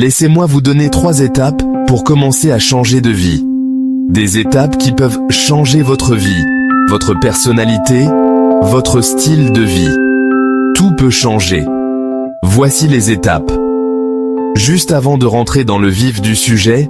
Laissez-moi vous donner 3 étapes pour commencer à changer de vie. Des étapes qui peuvent changer votre vie, votre personnalité, votre style de vie. Tout peut changer. Voici les étapes. Juste avant de rentrer dans le vif du sujet,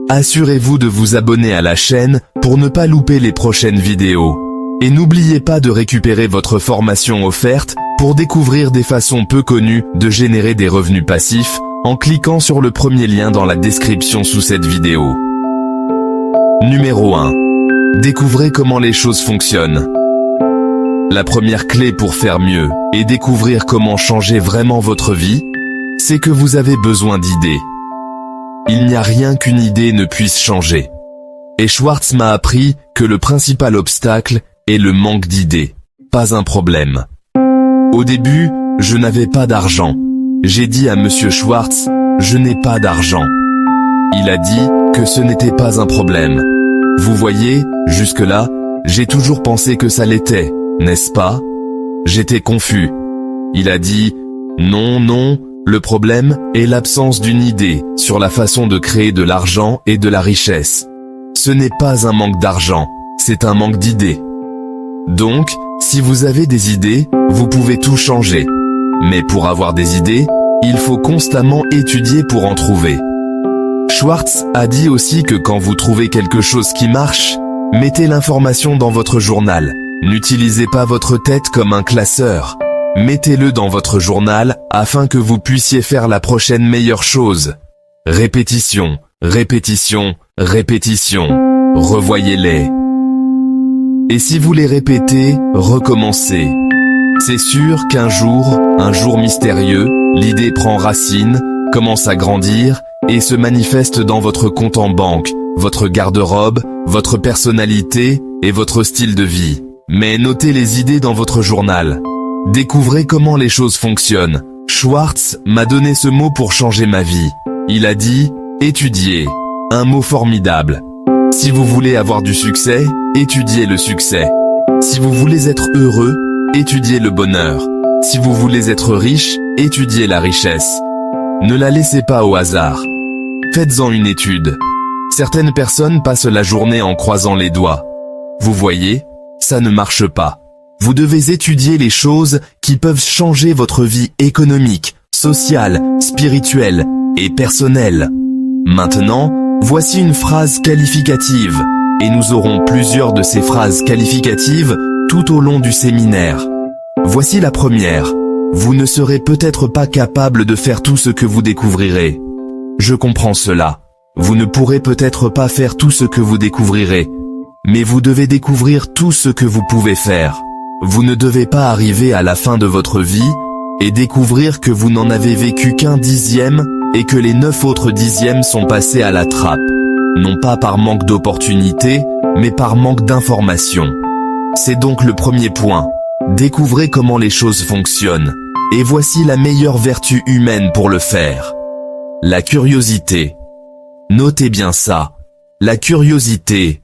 assurez-vous de vous abonner à la chaîne pour ne pas louper les prochaines vidéos. Et n'oubliez pas de récupérer votre formation offerte pour découvrir des façons peu connues de générer des revenus passifs en cliquant sur le premier lien dans la description sous cette vidéo. Numéro 1. Découvrez comment les choses fonctionnent. La première clé pour faire mieux et découvrir comment changer vraiment votre vie, c'est que vous avez besoin d'idées. Il n'y a rien qu'une idée ne puisse changer. Et Schwartz m'a appris que le principal obstacle est le manque d'idées, pas un problème. Au début, je n'avais pas d'argent. J'ai dit à Monsieur Schwartz, je n'ai pas d'argent. Il a dit que ce n'était pas un problème. Vous voyez, jusque-là, j'ai toujours pensé que ça l'était, n'est-ce pas? J'étais confus. Il a dit, non, le problème est l'absence d'une idée sur la façon de créer de l'argent et de la richesse. Ce n'est pas un manque d'argent, c'est un manque d'idées. Donc, si vous avez des idées, vous pouvez tout changer. Mais pour avoir des idées, il faut constamment étudier pour en trouver. Schwartz a dit aussi que quand vous trouvez quelque chose qui marche, mettez l'information dans votre journal. N'utilisez pas votre tête comme un classeur. Mettez-le dans votre journal afin que vous puissiez faire la prochaine meilleure chose. Répétition, répétition, répétition. Revoyez-les. Et si vous les répétez, recommencez. C'est sûr qu'un jour mystérieux, l'idée prend racine, commence à grandir et se manifeste dans votre compte en banque, votre garde-robe, votre personnalité et votre style de vie. Mais notez les idées dans votre journal. Découvrez comment les choses fonctionnent. Schwartz m'a donné ce mot pour changer ma vie. Il a dit « étudier ». Un mot formidable. Si vous voulez avoir du succès, étudiez le succès. Si vous voulez être heureux, étudiez le bonheur. Si vous voulez être riche, étudiez la richesse. Ne la laissez pas au hasard. Faites-en une étude. Certaines personnes passent la journée en croisant les doigts. Vous voyez, ça ne marche pas. Vous devez étudier les choses qui peuvent changer votre vie économique, sociale, spirituelle et personnelle. Maintenant, voici une phrase qualificative, et nous aurons plusieurs de ces phrases qualificatives tout au long du séminaire. Voici la première. Vous ne serez peut-être pas capable de faire tout ce que vous découvrirez. Je comprends cela. Vous ne pourrez peut-être pas faire tout ce que vous découvrirez. Mais vous devez découvrir tout ce que vous pouvez faire. Vous ne devez pas arriver à la fin de votre vie et découvrir que vous n'en avez vécu qu'un 10e et que les 9 autres 10e sont passés à la trappe. Non pas par manque d'opportunité, mais par manque d'information. C'est donc le premier point. Découvrez comment les choses fonctionnent. Et voici la meilleure vertu humaine pour le faire. La curiosité. Notez bien ça. La curiosité.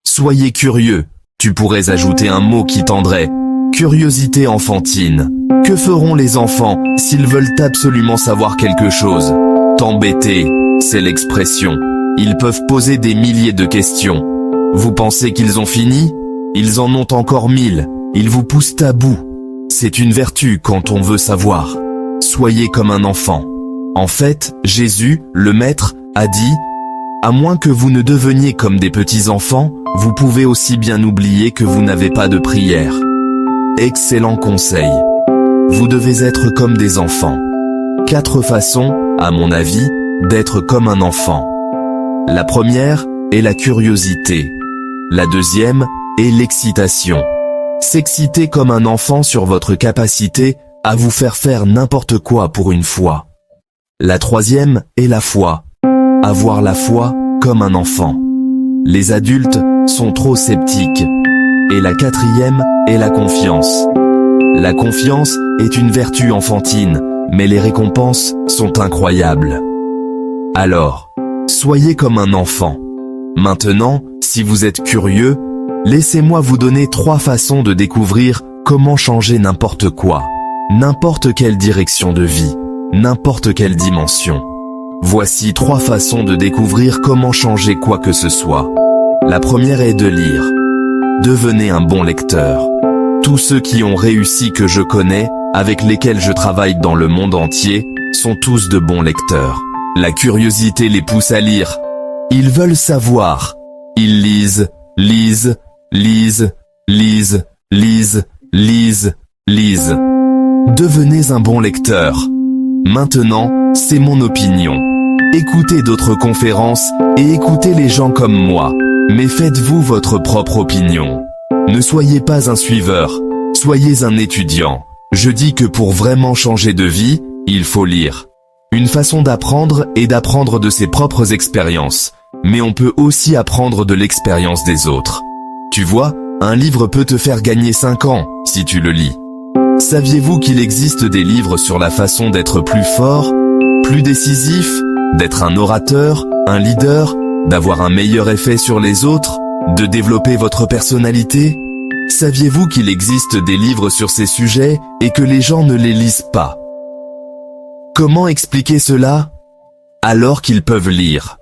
Soyez curieux. Tu pourrais ajouter un mot qui tendrait. Curiosité enfantine. Que feront les enfants s'ils veulent absolument savoir quelque chose? T'embêter, c'est l'expression. Ils peuvent poser des milliers de questions. Vous pensez qu'ils ont fini? Ils en ont encore 1000. Ils vous poussent à bout. C'est une vertu quand on veut savoir. Soyez comme un enfant. En fait, Jésus, le Maître, a dit « À moins que vous ne deveniez comme des petits enfants, vous pouvez aussi bien oublier que vous n'avez pas de prière. » Excellent conseil. Vous devez être comme des enfants. 4 façons, à mon avis, d'être comme un enfant. La première est la curiosité. La deuxième est l'excitation. S'exciter comme un enfant sur votre capacité à vous faire n'importe quoi pour une fois. La troisième est la foi. Avoir la foi comme un enfant. Les adultes sont trop sceptiques. Et la quatrième est la confiance. La confiance est une vertu enfantine, mais les récompenses sont incroyables. Alors, soyez comme un enfant. Maintenant, si vous êtes curieux, laissez-moi vous donner 3 façons de découvrir comment changer n'importe quoi, n'importe quelle direction de vie, n'importe quelle dimension. Voici 3 façons de découvrir comment changer quoi que ce soit. La première est de lire. Devenez un bon lecteur. Tous ceux qui ont réussi que je connais, avec lesquels je travaille dans le monde entier, sont tous de bons lecteurs. La curiosité les pousse à lire. Ils veulent savoir. Ils lisent, lisent, lisent, lisent, lisent, lisent, lisent. Devenez un bon lecteur. Maintenant, c'est mon opinion. Écoutez d'autres conférences et écoutez les gens comme moi. Mais faites-vous votre propre opinion. Ne soyez pas un suiveur, soyez un étudiant. Je dis que pour vraiment changer de vie, il faut lire. Une façon d'apprendre est d'apprendre de ses propres expériences. Mais on peut aussi apprendre de l'expérience des autres. Tu vois, un livre peut te faire gagner 5 ans, si tu le lis. Saviez-vous qu'il existe des livres sur la façon d'être plus fort, plus décisif, d'être un orateur, un leader, d'avoir un meilleur effet sur les autres, de développer votre personnalité? Saviez-vous qu'il existe des livres sur ces sujets et que les gens ne les lisent pas? Comment expliquer cela? Alors qu'ils peuvent lire.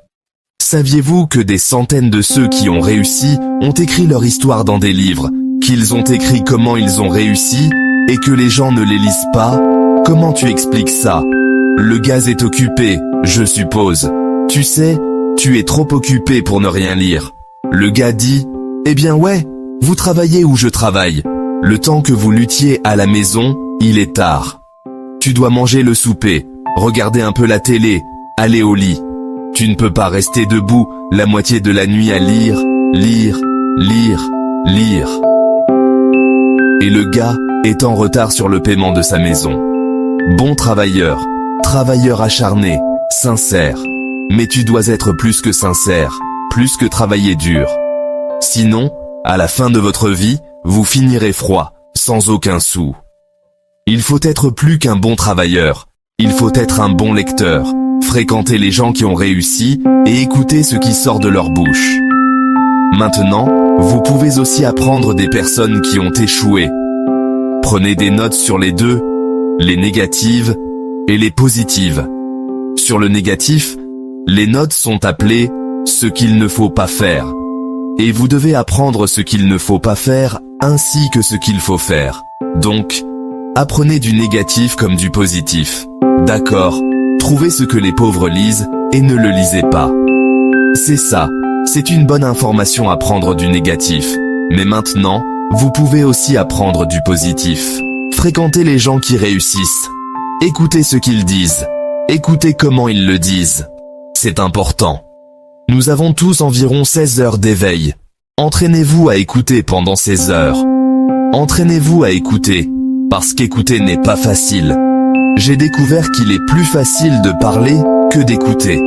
Saviez-vous que des centaines de ceux qui ont réussi ont écrit leur histoire dans des livres, qu'ils ont écrit comment ils ont réussi, et que les gens ne les lisent pas? Comment tu expliques ça? Le gaz est occupé, je suppose. Tu sais, tu es trop occupé pour ne rien lire. Le gars dit, eh bien ouais, vous travaillez où je travaille. Le temps que vous luttiez à la maison, il est tard. Tu dois manger le souper, regarder un peu la télé, aller au lit. Tu ne peux pas rester debout la moitié de la nuit à lire, lire, lire, lire. Et le gars est en retard sur le paiement de sa maison. Bon travailleur, travailleur acharné, sincère. Mais tu dois être plus que sincère, plus que travailler dur. Sinon, à la fin de votre vie, vous finirez froid, sans aucun sou. Il faut être plus qu'un bon travailleur, il faut être un bon lecteur, fréquenter les gens qui ont réussi et écouter ce qui sort de leur bouche. Maintenant, vous pouvez aussi apprendre des personnes qui ont échoué. Prenez des notes sur les deux, les négatives et les positives. Sur le négatif, les notes sont appelées « ce qu'il ne faut pas faire ». Et vous devez apprendre ce qu'il ne faut pas faire ainsi que ce qu'il faut faire. Donc, apprenez du négatif comme du positif. D'accord, trouvez ce que les pauvres lisent et ne le lisez pas. C'est ça, c'est une bonne information à prendre du négatif. Mais maintenant, vous pouvez aussi apprendre du positif. Fréquentez les gens qui réussissent. Écoutez ce qu'ils disent. Écoutez comment ils le disent. C'est important. Nous avons tous environ 16 heures d'éveil. Entraînez-vous à écouter pendant ces heures. Entraînez-vous à écouter, parce qu'écouter n'est pas facile. J'ai découvert qu'il est plus facile de parler que d'écouter.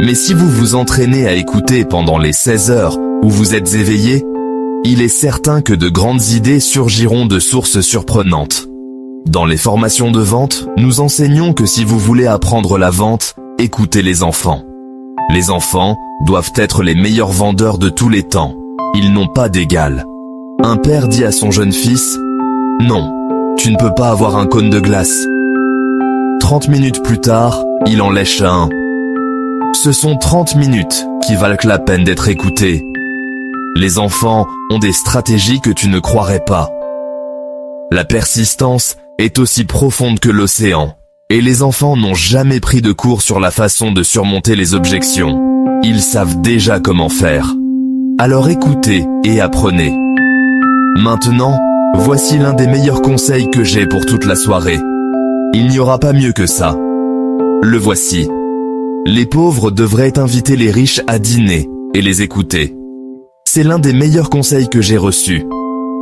Mais si vous vous entraînez à écouter pendant les 16 heures où vous êtes éveillé, il est certain que de grandes idées surgiront de sources surprenantes. Dans les formations de vente, nous enseignons que si vous voulez apprendre la vente, écoutez les enfants. Les enfants doivent être les meilleurs vendeurs de tous les temps. Ils n'ont pas d'égal. Un père dit à son jeune fils, « Non, tu ne peux pas avoir un cône de glace. » 30 minutes plus tard, il en lèche un. Ce sont 30 minutes qui valent la peine d'être écoutées. Les enfants ont des stratégies que tu ne croirais pas. La persistance est aussi profonde que l'océan. Et les enfants n'ont jamais pris de cours sur la façon de surmonter les objections. Ils savent déjà comment faire. Alors écoutez et apprenez. Maintenant, voici l'un des meilleurs conseils que j'ai pour toute la soirée. Il n'y aura pas mieux que ça. Le voici. Les pauvres devraient inviter les riches à dîner et les écouter. C'est l'un des meilleurs conseils que j'ai reçus.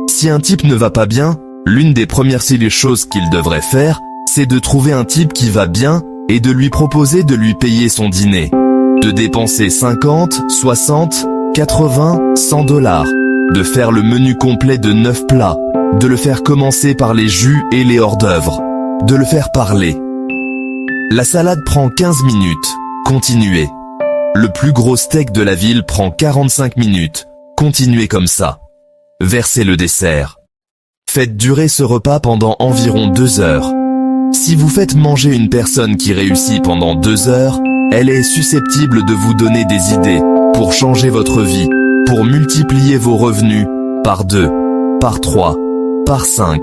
Si un type ne va pas bien, l'une des premières choses qu'il devrait faire, c'est de trouver un type qui va bien et de lui proposer de lui payer son dîner. De dépenser 50, 60, 80, 100 $. De faire le menu complet de 9 plats. De le faire commencer par les jus et les hors-d'œuvre. De le faire parler. La salade prend 15 minutes. Continuez. Le plus gros steak de la ville prend 45 minutes. Continuez comme ça. Versez le dessert. Faites durer ce repas pendant environ 2 heures. Si vous faites manger une personne qui réussit pendant 2 heures, Elle est susceptible de vous donner des idées pour changer votre vie, pour multiplier vos revenus par 2, par 3, par 5.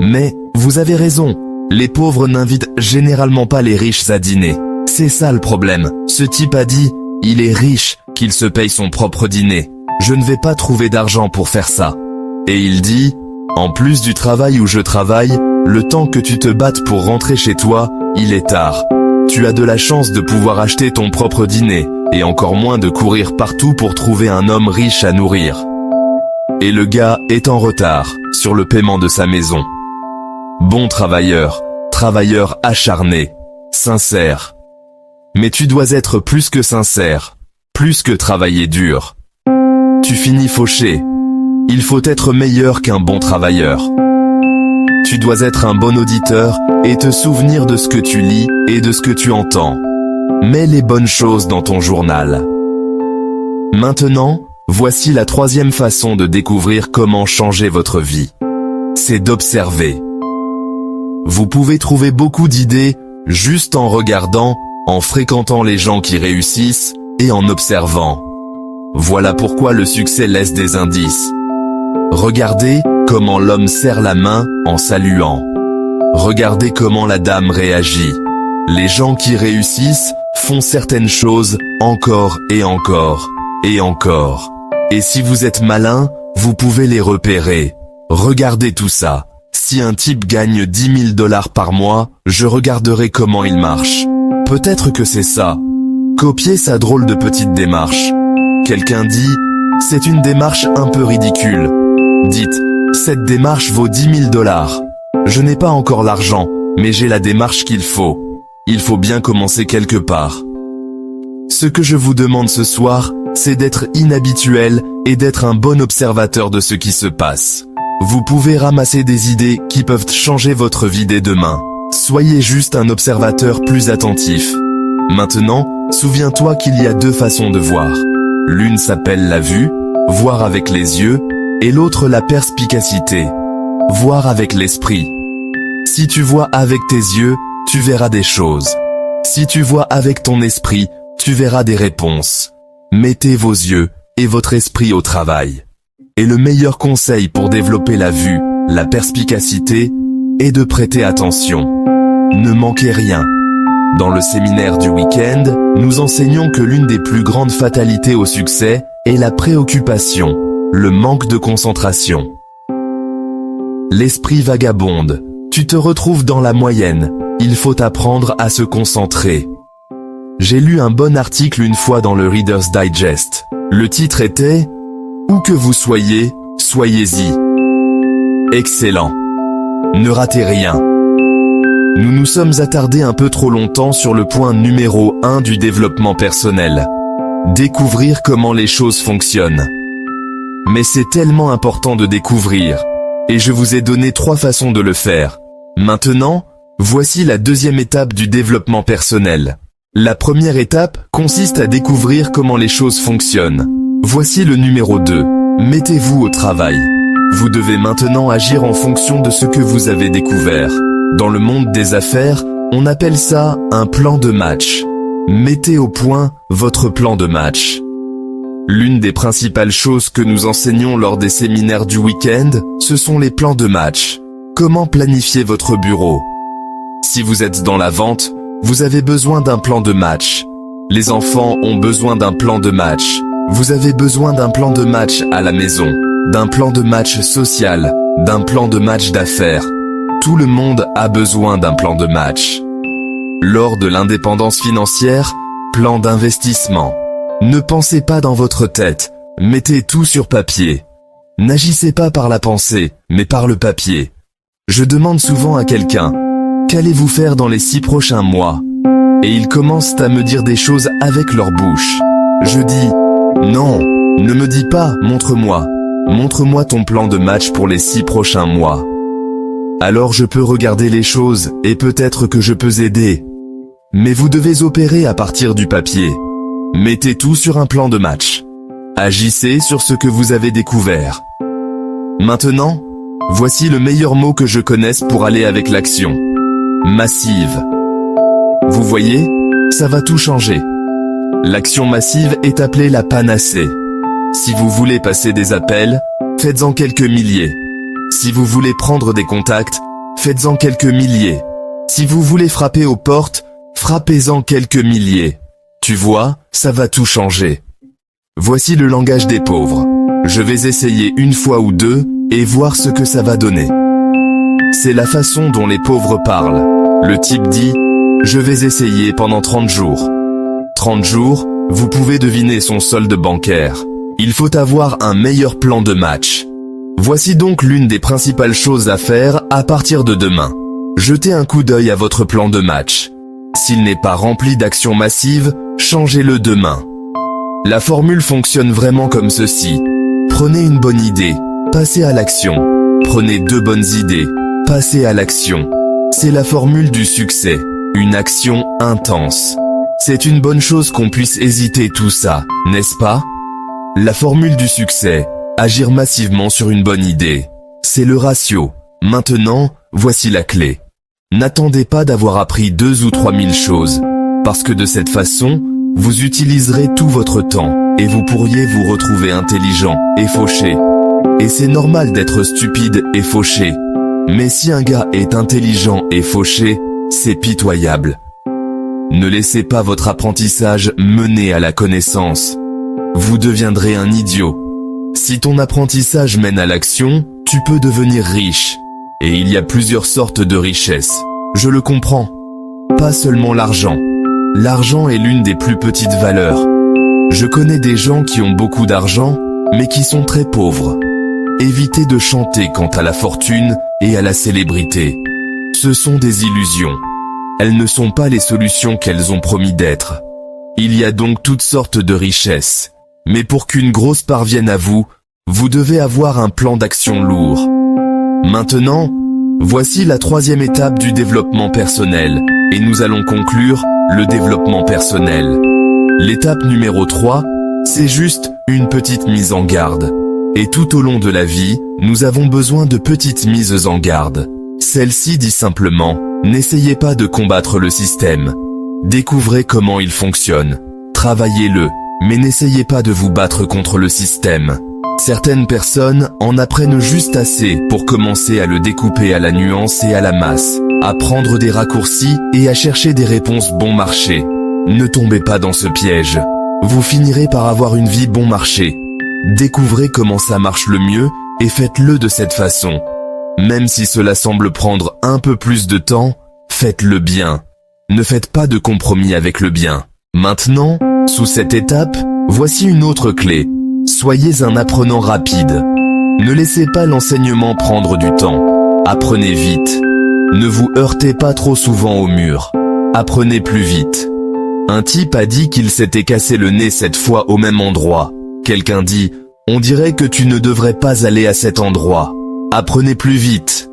Mais, vous avez raison, les pauvres n'invitent généralement pas les riches à dîner. C'est ça le problème. Ce type a dit, il est riche, qu'il se paye son propre dîner. Je ne vais pas trouver d'argent pour faire ça. Et il dit, en plus du travail où je travaille, le temps que tu te battes pour rentrer chez toi, il est tard. Tu as de la chance de pouvoir acheter ton propre dîner, et encore moins de courir partout pour trouver un homme riche à nourrir. Et le gars est en retard sur le paiement de sa maison. Bon travailleur, travailleur acharné, sincère. Mais tu dois être plus que sincère, plus que travailler dur. Tu finis fauché. Il faut être meilleur qu'un bon travailleur. Tu dois être un bon auditeur et te souvenir de ce que tu lis et de ce que tu entends. Mets les bonnes choses dans ton journal. Maintenant, voici la troisième façon de découvrir comment changer votre vie. C'est d'observer. Vous pouvez trouver beaucoup d'idées juste en regardant, en fréquentant les gens qui réussissent et en observant. Voilà pourquoi le succès laisse des indices. Regardez comment l'homme serre la main en saluant. Regardez comment la dame réagit. Les gens qui réussissent font certaines choses encore et encore et encore. Et si vous êtes malin, vous pouvez les repérer. Regardez tout ça. Si un type gagne 10 000 $ par mois, je regarderai comment il marche. Peut-être que c'est ça. Copiez sa drôle de petite démarche. Quelqu'un dit, c'est une démarche un peu ridicule. Dites, cette démarche vaut 10 000 $. Je n'ai pas encore l'argent, mais j'ai la démarche qu'il faut. Il faut bien commencer quelque part. Ce que je vous demande ce soir, c'est d'être inhabituel et d'être un bon observateur de ce qui se passe. Vous pouvez ramasser des idées qui peuvent changer votre vie dès demain. Soyez juste un observateur plus attentif. Maintenant, souviens-toi qu'il y a deux façons de voir. L'une s'appelle la vue, voir avec les yeux, et l'autre la perspicacité, voir avec l'esprit. Si tu vois avec tes yeux, tu verras des choses. Si tu vois avec ton esprit, tu verras des réponses. Mettez vos yeux et votre esprit au travail. Et le meilleur conseil pour développer la vue, la perspicacité, est de prêter attention. Ne manquez rien. Dans le séminaire du week-end, nous enseignons que l'une des plus grandes fatalités au succès est la préoccupation, le manque de concentration. L'esprit vagabonde. Tu te retrouves dans la moyenne. Il faut apprendre à se concentrer. J'ai lu un bon article une fois dans le Reader's Digest. Le titre était « Où que vous soyez, soyez-y ». Excellent. Ne ratez rien. Nous nous sommes attardés un peu trop longtemps sur le point numéro 1 du développement personnel. Découvrir comment les choses fonctionnent. Mais c'est tellement important de découvrir. Et je vous ai donné 3 façons de le faire. Maintenant, voici la deuxième étape du développement personnel. La première étape consiste à découvrir comment les choses fonctionnent. Voici le numéro 2. Mettez-vous au travail. Vous devez maintenant agir en fonction de ce que vous avez découvert. Dans le monde des affaires, on appelle ça un plan de match. Mettez au point votre plan de match. L'une des principales choses que nous enseignons lors des séminaires du week-end, ce sont les plans de match. Comment planifier votre bureau? Si vous êtes dans la vente, vous avez besoin d'un plan de match. Les enfants ont besoin d'un plan de match. Vous avez besoin d'un plan de match à la maison, d'un plan de match social, d'un plan de match d'affaires. Tout le monde a besoin d'un plan de match. Lors de l'indépendance financière, plan d'investissement. Ne pensez pas dans votre tête, mettez tout sur papier. N'agissez pas par la pensée, mais par le papier. Je demande souvent à quelqu'un, qu'allez-vous faire dans les 6 prochains mois? Et ils commencent à me dire des choses avec leur bouche. Je dis, non, ne me dis pas, montre-moi. Montre-moi ton plan de match pour les 6 prochains mois. Alors je peux regarder les choses et peut-être que je peux aider. Mais vous devez opérer à partir du papier. Mettez tout sur un plan de match. Agissez sur ce que vous avez découvert. Maintenant, voici le meilleur mot que je connaisse pour aller avec l'action. Massive. Vous voyez, ça va tout changer. L'action massive est appelée la panacée. Si vous voulez passer des appels, faites-en quelques milliers. Si vous voulez prendre des contacts, faites-en quelques milliers. Si vous voulez frapper aux portes, frappez-en quelques milliers. Tu vois, ça va tout changer. Voici le langage des pauvres. Je vais essayer une fois ou deux et voir ce que ça va donner. C'est la façon dont les pauvres parlent. Le type dit « Je vais essayer pendant 30 jours ». 30 jours, vous pouvez deviner son solde bancaire. Il faut avoir un meilleur plan de match. Voici donc l'une des principales choses à faire à partir de demain. Jetez un coup d'œil à votre plan de match. S'il n'est pas rempli d'actions massives, changez-le demain. La formule fonctionne vraiment comme ceci. Prenez une bonne idée, passez à l'action. Prenez 2 bonnes idées, passez à l'action. C'est la formule du succès, une action intense. C'est une bonne chose qu'on puisse hésiter tout ça, n'est-ce pas? La formule du succès, agir massivement sur une bonne idée. C'est le ratio. Maintenant, voici la clé. N'attendez pas d'avoir appris 2 ou 3 000 choses, parce que de cette façon, vous utiliserez tout votre temps, et vous pourriez vous retrouver intelligent et fauché. Et c'est normal d'être stupide et fauché. Mais si un gars est intelligent et fauché, c'est pitoyable. Ne laissez pas votre apprentissage mener à la connaissance. Vous deviendrez un idiot. Si ton apprentissage mène à l'action, tu peux devenir riche. Et il y a plusieurs sortes de richesses. Je le comprends. Pas seulement l'argent. L'argent est l'une des plus petites valeurs. Je connais des gens qui ont beaucoup d'argent, mais qui sont très pauvres. Évitez de chanter quant à la fortune et à la célébrité. Ce sont des illusions. Elles ne sont pas les solutions qu'elles ont promis d'être. Il y a donc toutes sortes de richesses. Mais pour qu'une grosse parvienne à vous, vous devez avoir un plan d'action lourd. Maintenant, voici la 3e étape du développement personnel, et nous allons conclure le développement personnel. L'étape numéro 3, c'est juste une petite mise en garde. Et tout au long de la vie, nous avons besoin de petites mises en garde. Celle-ci dit simplement, n'essayez pas de combattre le système. Découvrez comment il fonctionne. Travaillez-le, mais n'essayez pas de vous battre contre le système. Certaines personnes en apprennent juste assez pour commencer à le découper à la nuance et à la masse, à prendre des raccourcis et à chercher des réponses bon marché. Ne tombez pas dans ce piège. Vous finirez par avoir une vie bon marché. Découvrez comment ça marche le mieux et faites-le de cette façon. Même si cela semble prendre un peu plus de temps, faites-le bien. Ne faites pas de compromis avec le bien. Maintenant, sous cette étape, voici une autre clé. Soyez un apprenant rapide. Ne laissez pas l'enseignement prendre du temps. Apprenez vite. Ne vous heurtez pas trop souvent au mur. Apprenez plus vite. Un type a dit qu'il s'était cassé le nez 7 fois au même endroit. Quelqu'un dit, on dirait que tu ne devrais pas aller à cet endroit. Apprenez plus vite.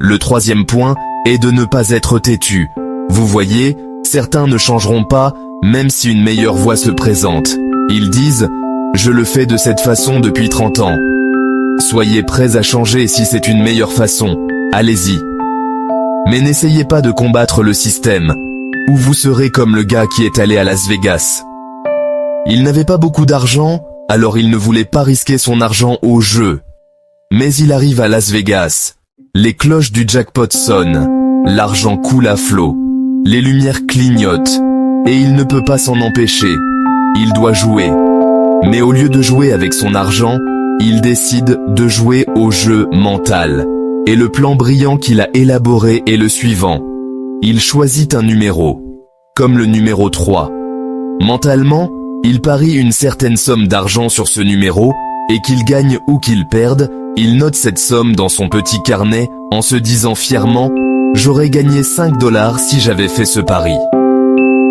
Le 3e point est de ne pas être têtu. Vous voyez, certains ne changeront pas, même si une meilleure voie se présente. Ils disent, je le fais de cette façon depuis 30 ans. Soyez prêts à changer si c'est une meilleure façon. Allez-y. Mais n'essayez pas de combattre le système, ou vous serez comme le gars qui est allé à Las Vegas. Il n'avait pas beaucoup d'argent, alors il ne voulait pas risquer son argent au jeu. Mais il arrive à Las Vegas. Les cloches du jackpot sonnent. L'argent coule à flot. Les lumières clignotent. Et il ne peut pas s'en empêcher. Il doit jouer. Mais au lieu de jouer avec son argent, il décide de jouer au jeu mental. Et le plan brillant qu'il a élaboré est le suivant. Il choisit un numéro. Comme le numéro 3. Mentalement, il parie une certaine somme d'argent sur ce numéro, et qu'il gagne ou qu'il perde, il note cette somme dans son petit carnet, en se disant fièrement « J'aurais gagné 5 $ si j'avais fait ce pari ».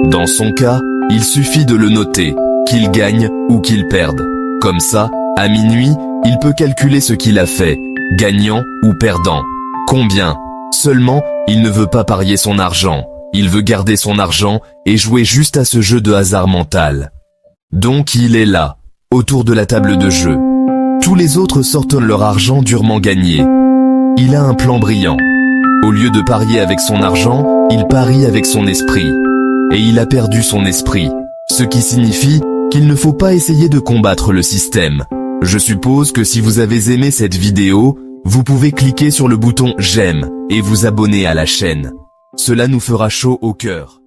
Dans son cas, il suffit de le noter, qu'il gagne ou qu'il perde. Comme ça, à minuit, il peut calculer ce qu'il a fait, gagnant ou perdant. Combien? Seulement, il ne veut pas parier son argent. Il veut garder son argent et jouer juste à ce jeu de hasard mental. Donc il est là, autour de la table de jeu. Tous les autres sortent leur argent durement gagné. Il a un plan brillant. Au lieu de parier avec son argent, il parie avec son esprit. et il a perdu son esprit. Ce qui signifie qu'il ne faut pas essayer de combattre le système. Je suppose que si vous avez aimé cette vidéo, vous pouvez cliquer sur le bouton j'aime et vous abonner à la chaîne. Cela nous fera chaud au cœur.